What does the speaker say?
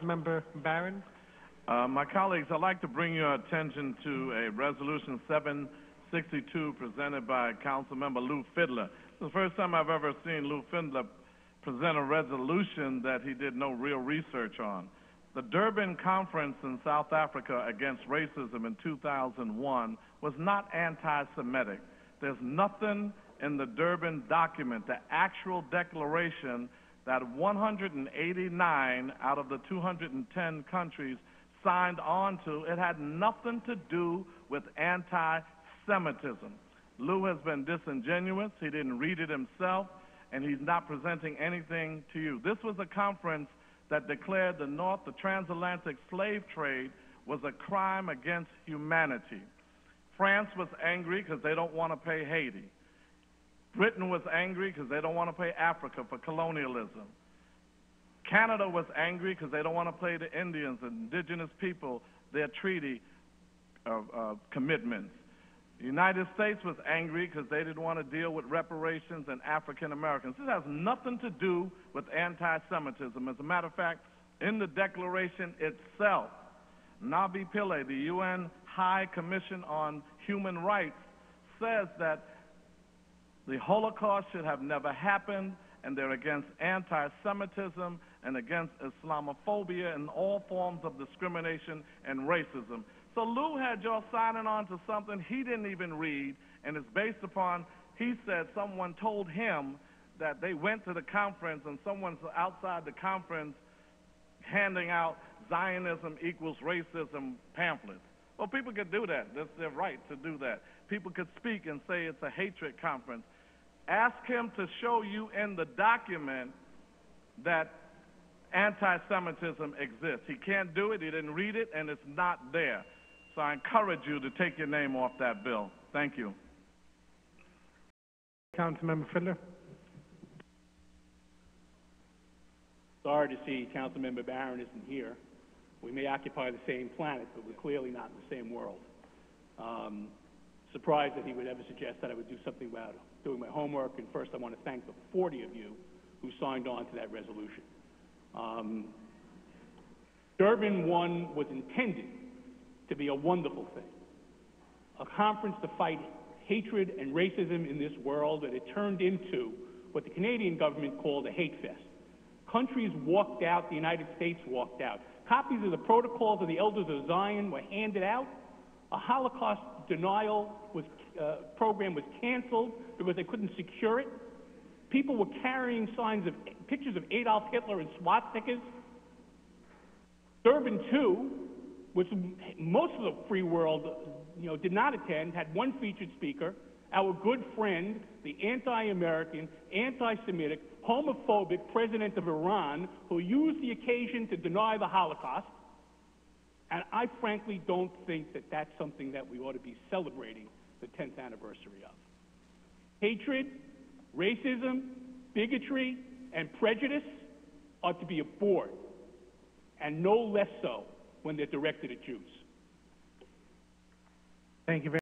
Councilmember Barron. My colleagues, I'd like to bring your attention to a Resolution 762 presented by Councilmember Lew Fidler. It's the first time I've ever seen Lew Fidler present a resolution that he did no real research on. The Durban Conference in South Africa against racism in 2001 was not anti-Semitic. There's nothing in the Durban document, the actual declaration that 189 out of the 210 countries signed on to. It had nothing to do with anti-Semitism. Lew has been disingenuous. He didn't read it himself, and he's not presenting anything to you. This was a conference that declared the transatlantic slave trade was a crime against humanity. France was angry because they don't want to pay Haiti. Britain was angry because they don't want to pay Africa for colonialism. Canada was angry because they don't want to pay the Indians, indigenous people, their treaty commitments. The United States was angry because they didn't want to deal with reparations and African Americans. This has nothing to do with anti-Semitism. As a matter of fact, in the declaration itself, Nabi Pillay, the UN High Commission on Human Rights, says that the Holocaust should have never happened, and they're against anti-Semitism and against Islamophobia and all forms of discrimination and racism. So Lew had y'all signing on to something he didn't even read, and it's based upon, he said someone told him that they went to the conference and someone's outside the conference handing out Zionism equals racism pamphlets. Well, people could do that. That's their right to do that. People could speak and say it's a hatred conference. Ask him to show you in the document that anti-Semitism exists. He can't do it, he didn't read it, and it's not there. So I encourage you to take your name off that bill. Thank you. Councilmember Fidler. Sorry to see Councilmember Barron isn't here. We may occupy the same planet, but we're clearly not in the same world. Surprised that he would ever suggest that I would do something about doing my homework, and first I want to thank the 40 of you who signed on to that resolution. Durban 1 was intended to be a wonderful thing, a conference to fight hatred and racism in this world, and it turned into what the Canadian government called a hatefest. Countries walked out, the United States walked out. Copies of the protocols of the Elders of Zion were handed out. A Holocaust denial program was canceled because they couldn't secure it. People were carrying pictures of Adolf Hitler and swastikas. Durban 2, which most of the free world did not attend, had one featured speaker, our good friend, the anti-American, anti-Semitic, homophobic president of Iran, who used the occasion to deny the Holocaust. And I frankly don't think that that's something that we ought to be celebrating the 10th anniversary of. Hatred, racism, bigotry, and prejudice ought to be abhorred, and no less so when they're directed at Jews. Thank you very much.